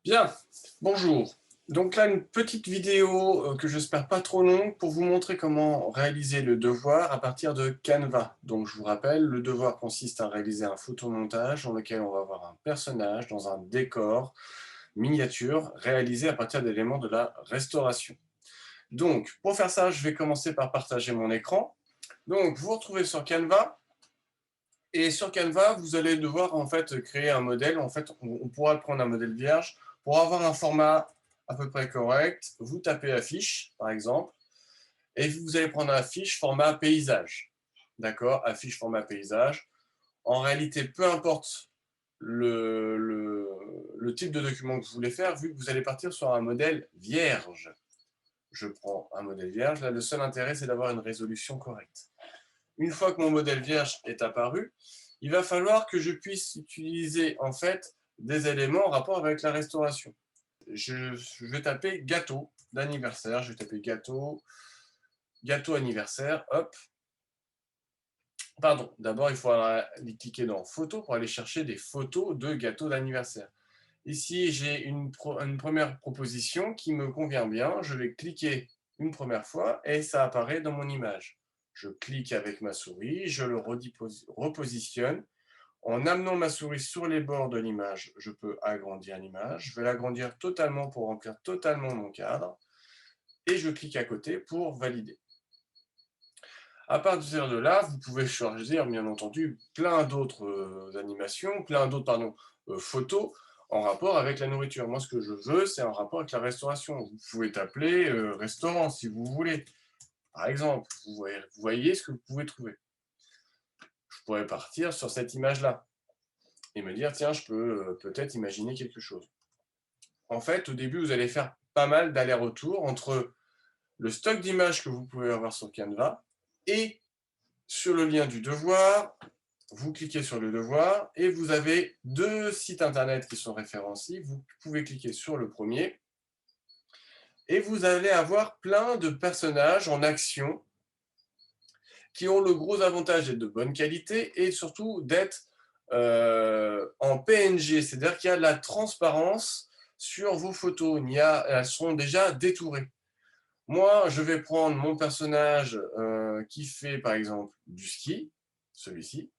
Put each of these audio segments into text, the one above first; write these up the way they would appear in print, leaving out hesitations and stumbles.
Bien, bonjour. Donc là, une petite vidéo que j'espère pas trop longue pour vous montrer comment réaliser le devoir à partir de Canva. Donc je vous rappelle, le devoir consiste à réaliser un photomontage dans lequel on va avoir un personnage dans un décor miniature réalisé à partir d'éléments de la restauration. Donc pour faire ça, je vais commencer par partager mon écran. Donc vous vous retrouvez sur Canva et sur Canva, vous allez devoir en fait créer un modèle. En fait, on pourra prendre un modèle vierge pour avoir un format à peu près correct. Vous tapez affiche, par exemple, et vous allez prendre affiche format paysage. D'accord? Affiche format paysage. En réalité, peu importe le type de document que vous voulez faire, vu que vous allez partir sur un modèle vierge. Je prends un modèle vierge. Là, le seul intérêt, c'est d'avoir une résolution correcte. Une fois que mon modèle vierge est apparu, il va falloir que je puisse utiliser en fait des éléments en rapport avec la restauration. Je vais taper gâteau d'anniversaire, je vais taper gâteau anniversaire, hop. Pardon, d'abord il faut aller cliquer dans photo pour aller chercher des photos de gâteau d'anniversaire. Ici j'ai une première proposition qui me convient bien, je vais cliquer une première fois et ça apparaît dans mon image. Je clique avec ma souris, je le repositionne. En amenant ma souris sur les bords de l'image, je peux agrandir l'image. Je vais l'agrandir totalement pour remplir totalement mon cadre. Et je clique à côté pour valider. À partir de là, vous pouvez choisir, bien entendu, plein d'autres animations, plein d'autres, photos en rapport avec la nourriture. Moi, ce que je veux, c'est en rapport avec la restauration. Vous pouvez t'appeler restaurant si vous voulez. Par exemple, vous voyez ce que vous pouvez trouver. Je pourrais partir sur cette image-là et me dire, tiens, je peux peut-être imaginer quelque chose. En fait, au début, vous allez faire pas mal d'allers-retours entre le stock d'images que vous pouvez avoir sur Canva et sur le lien du devoir. Vous cliquez sur le devoir et vous avez deux sites internet qui sont référencés. Vous pouvez cliquer sur le premier et vous allez avoir plein de personnages en action qui ont le gros avantage d'être de bonne qualité et surtout d'être en PNG, c'est-à-dire qu'il y a de la transparence sur vos photos. Elles sont déjà détourées. Moi, je vais prendre mon personnage qui fait par exemple du ski, celui-ci.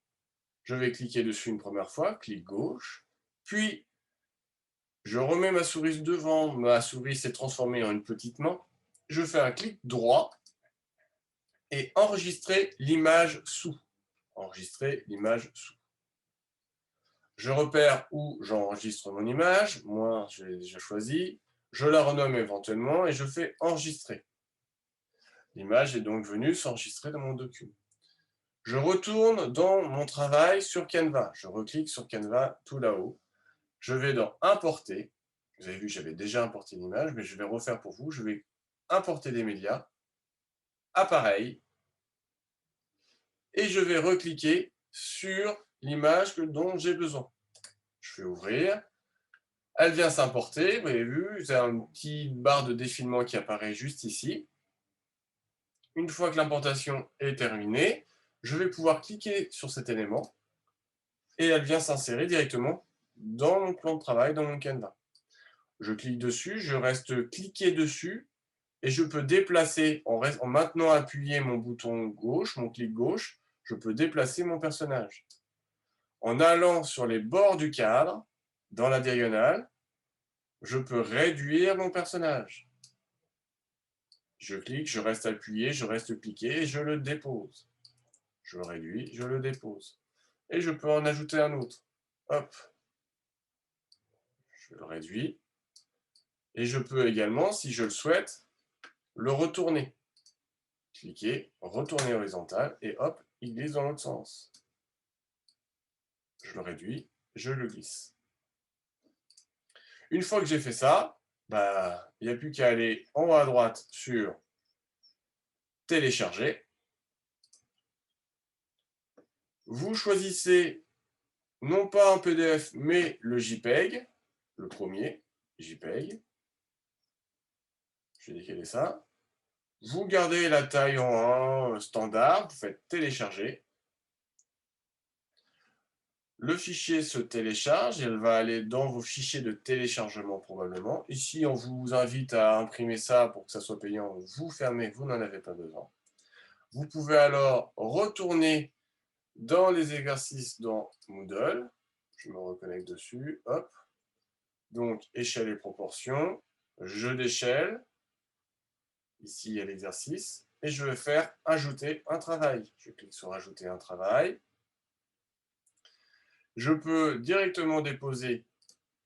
Je vais cliquer dessus une première fois, clic gauche, puis je remets ma souris devant, ma souris s'est transformée en une petite main. Je fais un clic droit et enregistrer l'image sous. Enregistrer l'image sous. Je repère où j'enregistre mon image. Moi, j'ai déjà choisi. Je la renomme éventuellement et je fais enregistrer. L'image est donc venue s'enregistrer dans mon document. Je retourne dans mon travail sur Canva. Je reclique sur Canva tout là-haut. Je vais dans importer. Vous avez vu que j'avais déjà importé l'image, mais je vais refaire pour vous. Je vais importer des médias, appareil, et je vais recliquer sur l'image dont j'ai besoin. Je fais ouvrir. Elle vient s'importer, vous avez vu, c'est une petite barre de défilement qui apparaît juste ici. Une fois que l'importation est terminée, je vais pouvoir cliquer sur cet élément et elle vient s'insérer directement dans mon plan de travail, dans mon Canva. Je clique dessus, je reste cliqué dessus et je peux déplacer, en maintenant appuyé mon bouton gauche, mon clic gauche, je peux déplacer mon personnage. En allant sur les bords du cadre, dans la diagonale, je peux réduire mon personnage. Je clique, je reste appuyé, je reste cliqué et je le dépose. Je le réduis, je le dépose. Et je peux en ajouter un autre. Hop. Je le réduis. Et je peux également, si je le souhaite, le retourner. Cliquer, retourner horizontal et hop, il glisse dans l'autre sens. Je le réduis, je le glisse. Une fois que j'ai fait ça, il n'y a plus qu'à aller en haut à droite sur télécharger. Vous choisissez non pas un PDF, mais le JPEG, le premier, JPEG. Je vais décaler ça. Vous gardez la taille en 1 standard, vous faites télécharger. Le fichier se télécharge et elle va aller dans vos fichiers de téléchargement probablement. Ici, on vous invite à imprimer ça pour que ça soit payant. Vous fermez, vous n'en avez pas besoin. Vous pouvez alors retourner dans les exercices dans Moodle. Je me reconnecte dessus. Hop. Donc, échelle et proportion. Je déchelle. Ici, il y a l'exercice. Et je vais faire ajouter un travail. Je clique sur ajouter un travail. Je peux directement déposer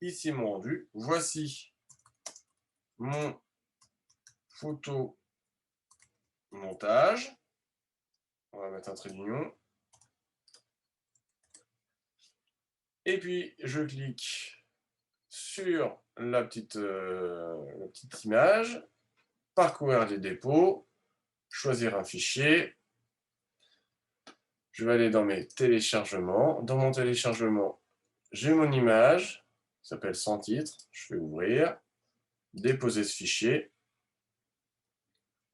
ici mon rendu. Voici mon photo montage. On va mettre un trait d'union. Et puis, je clique sur la petite image, parcourir les dépôts, choisir un fichier. Je vais aller dans mes téléchargements. Dans mon téléchargement, j'ai mon image, qui s'appelle sans titre. Je vais ouvrir, déposer ce fichier.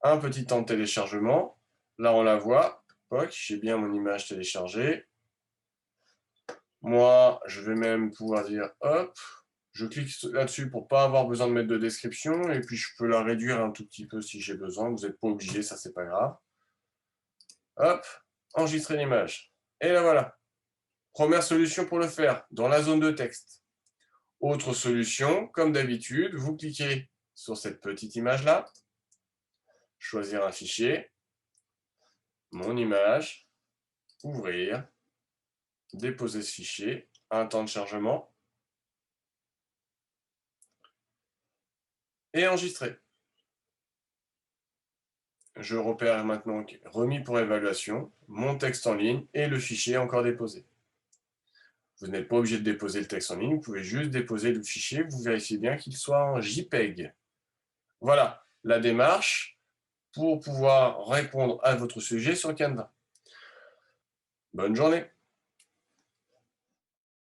Un petit temps de téléchargement. Là, on la voit. J'ai bien mon image téléchargée. Moi, je vais même pouvoir dire, hop, je clique là-dessus pour ne pas avoir besoin de mettre de description, et puis je peux la réduire un tout petit peu si j'ai besoin. Vous n'êtes pas obligé, ça, c'est pas grave. Hop, enregistrer l'image. Et là, voilà. Première solution pour le faire, dans la zone de texte. Autre solution, comme d'habitude, vous cliquez sur cette petite image-là, choisir un fichier, mon image, ouvrir, déposer ce fichier, un temps de chargement, et enregistrer. Je repère maintenant remis pour évaluation, mon texte en ligne et le fichier encore déposé. Vous n'êtes pas obligé de déposer le texte en ligne, vous pouvez juste déposer le fichier, vous vérifiez bien qu'il soit en JPEG. Voilà la démarche pour pouvoir répondre à votre sujet sur Canva. Bonne journée!